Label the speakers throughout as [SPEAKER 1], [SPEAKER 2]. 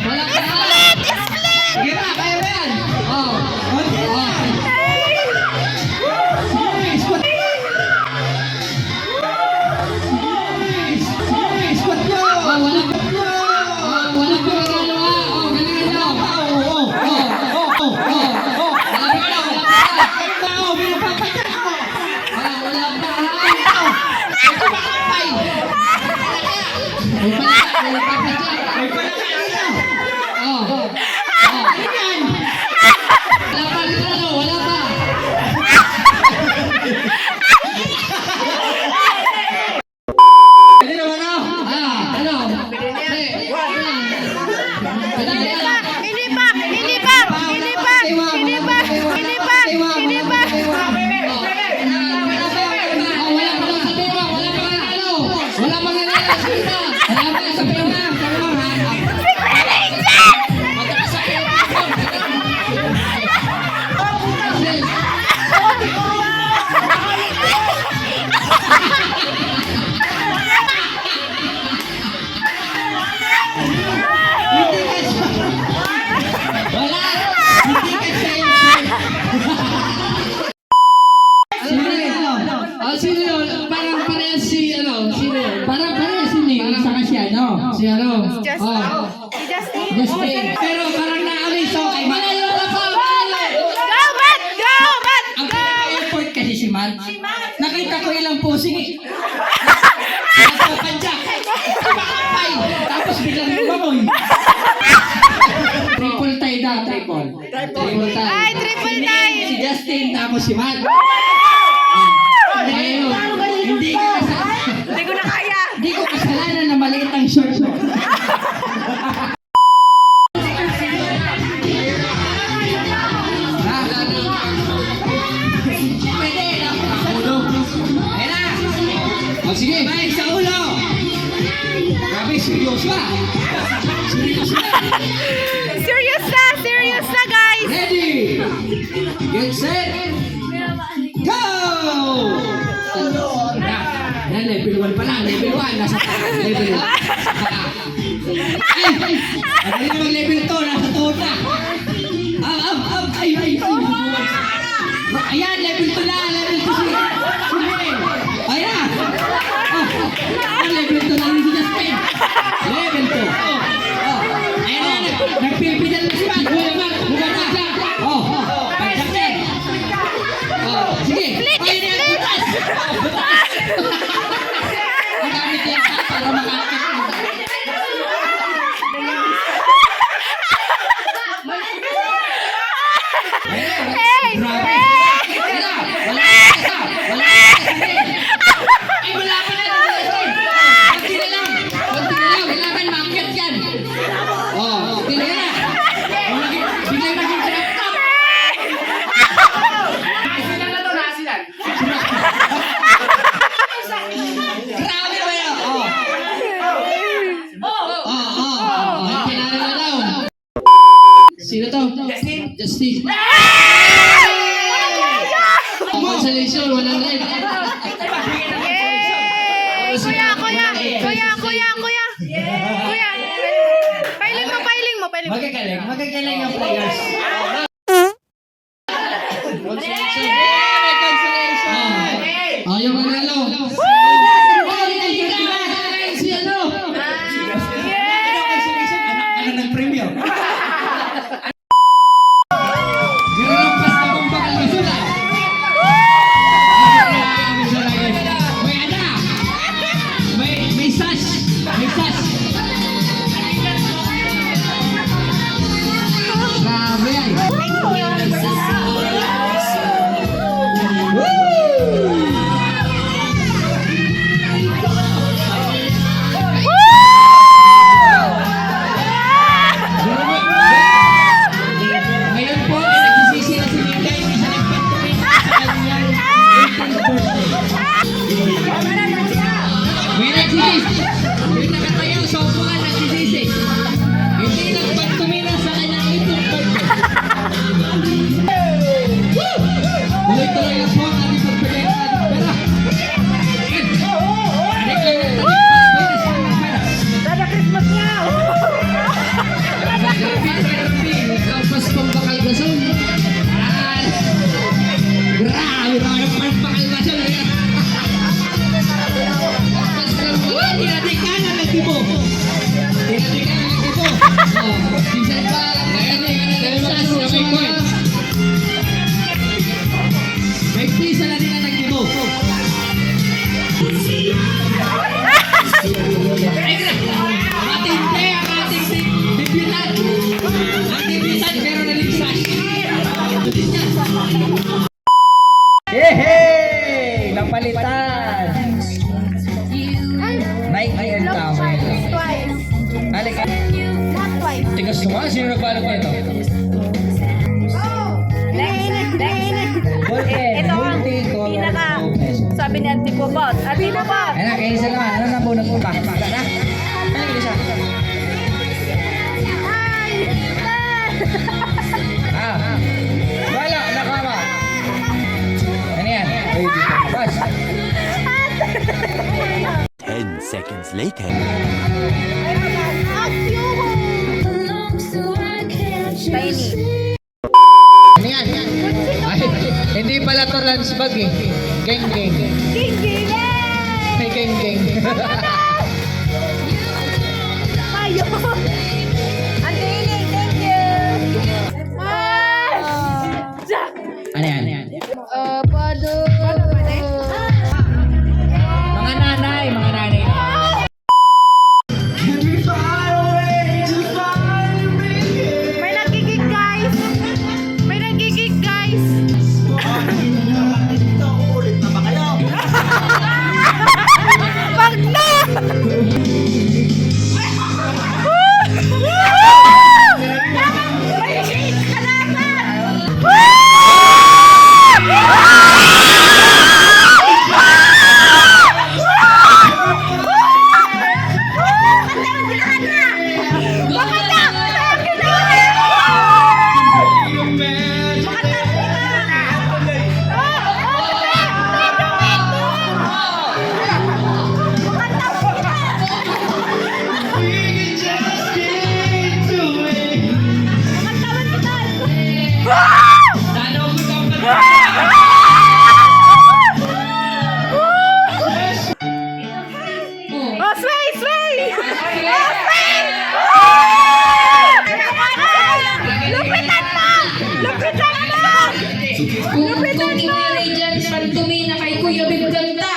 [SPEAKER 1] Wala ka. Sige na, kaya ba yan? Oh. Okay. Sino yun? Parang parehas si ano? Sino yun? Parang parehas si Nick. Saka si ano? Si ano? Justin. Pero parang na-alis ako kay Matt.
[SPEAKER 2] Go, Matt!
[SPEAKER 1] Ang effort kasi si Matt. Nakita ko ilang posing eh. Nagpapadyak. Tapos biglang lumamoy. Triple tie na. Triple tie.
[SPEAKER 2] Ay, triple tie!
[SPEAKER 1] Si Justin tapos si Matt. Hindi
[SPEAKER 2] Hindi ko na kaya!
[SPEAKER 1] Hindi ko kasalanan na maliit ang short mo. Pwede. Ulo. Ayan na. O sige. Bye sa ulo. Grabe, seryoso ah.
[SPEAKER 2] Serious na, guys!
[SPEAKER 1] Ready. Get set. Go! Yan, level 1 pa lang. Level 1. Nasa taas. Level 1. Ay! Ay na mag-level 2. Nasa tuhod na. Ay! Ayan, level 2 na. Level 2 si... Ayan! Level 2 na rin si Justin. Level 2. Ayan na. Nagpipidal na si Matt. Buka na. Pagdakin. Sige. Ayan na. Butas. Ang gamit yan para makakit.
[SPEAKER 2] Hey!
[SPEAKER 1] Grabe. Wala. Ay, wala pa na. Kunti na lang. Kailangan makakit yan. Kunti na yan. Biglang naging trap-top. Nasilan na to, nasilan. Grabe ba yan? Kailangan na daw. Sino to? Justin. Congratulations, 100.
[SPEAKER 2] Yay! Kuya! Pailing mo.
[SPEAKER 1] Magagaling ang players. Congratulations. Yung manalo. Si ano? Ano ng premyo? Ginampas na kong bakal basura. May ana. May sash. Grabe yan. Sino nagbalot nito?
[SPEAKER 3] Ito ang pinaka, sabi ni Auntie Bobot. Auntie Bobot!
[SPEAKER 1] Ayan na, kaya isa naman. Ano nabunot mo pa? Baka na? Ano isa? Wala, nakama. Ano yan? Uy, dito. Bas.
[SPEAKER 4] 10 seconds later.
[SPEAKER 3] Tiny.
[SPEAKER 1] Ano yan? Ay, hindi pala to lunch bag eh. Geng geng.
[SPEAKER 3] Gingging!
[SPEAKER 1] May geng geng.
[SPEAKER 3] Mayo! Auntie Ini, thank you!
[SPEAKER 1] Ano yan?
[SPEAKER 2] Pado.
[SPEAKER 1] Mga nanay, mga nanay.
[SPEAKER 2] May nagigig guys. May nagigig guys. Wag na! Oh, sway, sway! Oh, sway! Lupitan mo! Lupitan mo!
[SPEAKER 5] Kung i-ready dyan, pantumi na kay Kuya Biganta.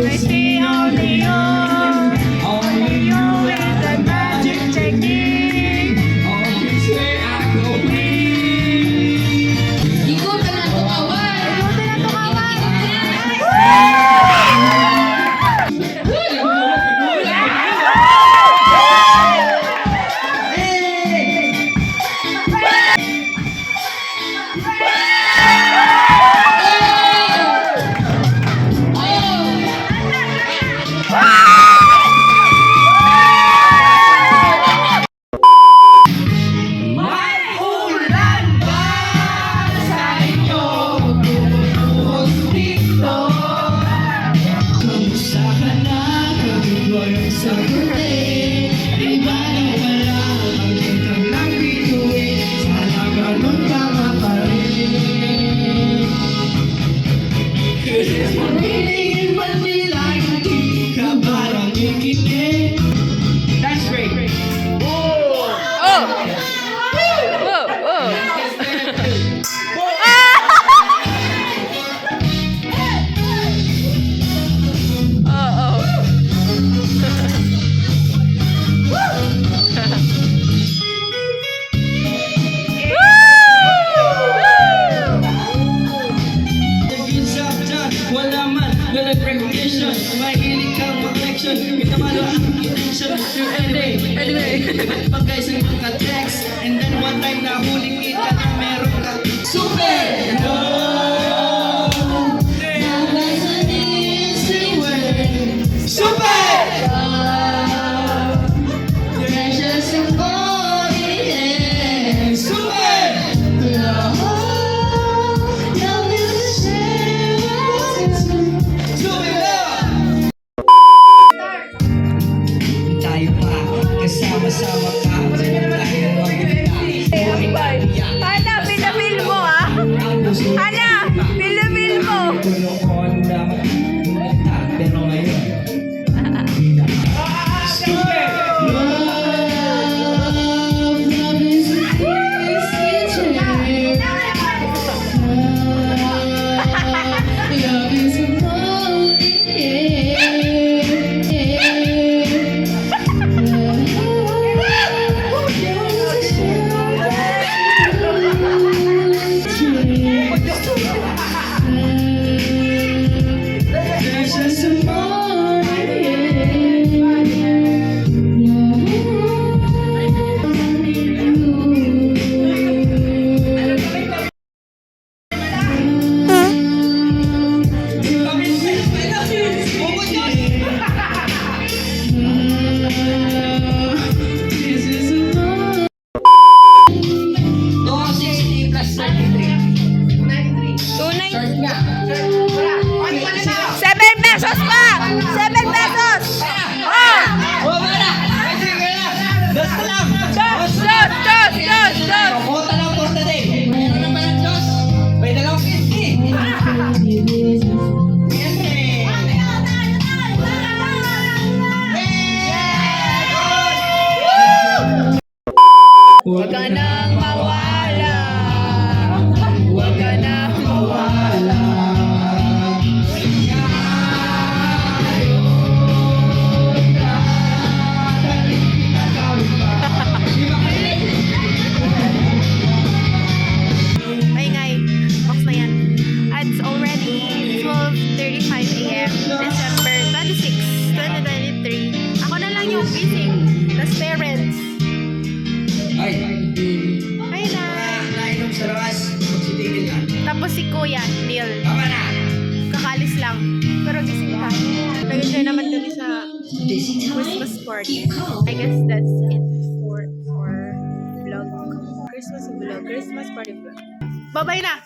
[SPEAKER 2] I see only you. Only you with the magic technique.
[SPEAKER 5] Ikutan ang tukawan.
[SPEAKER 1] That's great.
[SPEAKER 6] Wala man, wala recognition. Mahilig kang mag-action. Pinamalo ang intention. You're anyway. Pagkay sa pagka-text. And then one time nahuli kita na meron ka. Super! Super! Super! Tayo pa, kasama-sama ka. Tayo magbita.
[SPEAKER 3] Hana, pinapil mo ah. Hana! pesos pa! 7 pesos! Oh!
[SPEAKER 1] Oh, wala! Sige na! Dos na lang!
[SPEAKER 3] Dos!
[SPEAKER 1] Kota lang for today! Meron na ba ng dos? May dalawang kiski!
[SPEAKER 3] Huwag ka nang mawala. Huwag ka nang mawala.
[SPEAKER 7] Maingay. Box na yan. It's already 12:35 a.m. December 26, 2023. Ako na lang yung gising. Tapos parents.
[SPEAKER 1] Ay!
[SPEAKER 7] Ay na.
[SPEAKER 6] Nainom sa labas, magsitigil na.
[SPEAKER 7] Tapos si Kuya, Neil.
[SPEAKER 1] Tama na!
[SPEAKER 7] Kakalis lang. Pero gising pa. Nag-enjoy naman kami sa Christmas party. I guess that's it for vlog. Christmas vlog. Christmas party vlog. Bye-bye na!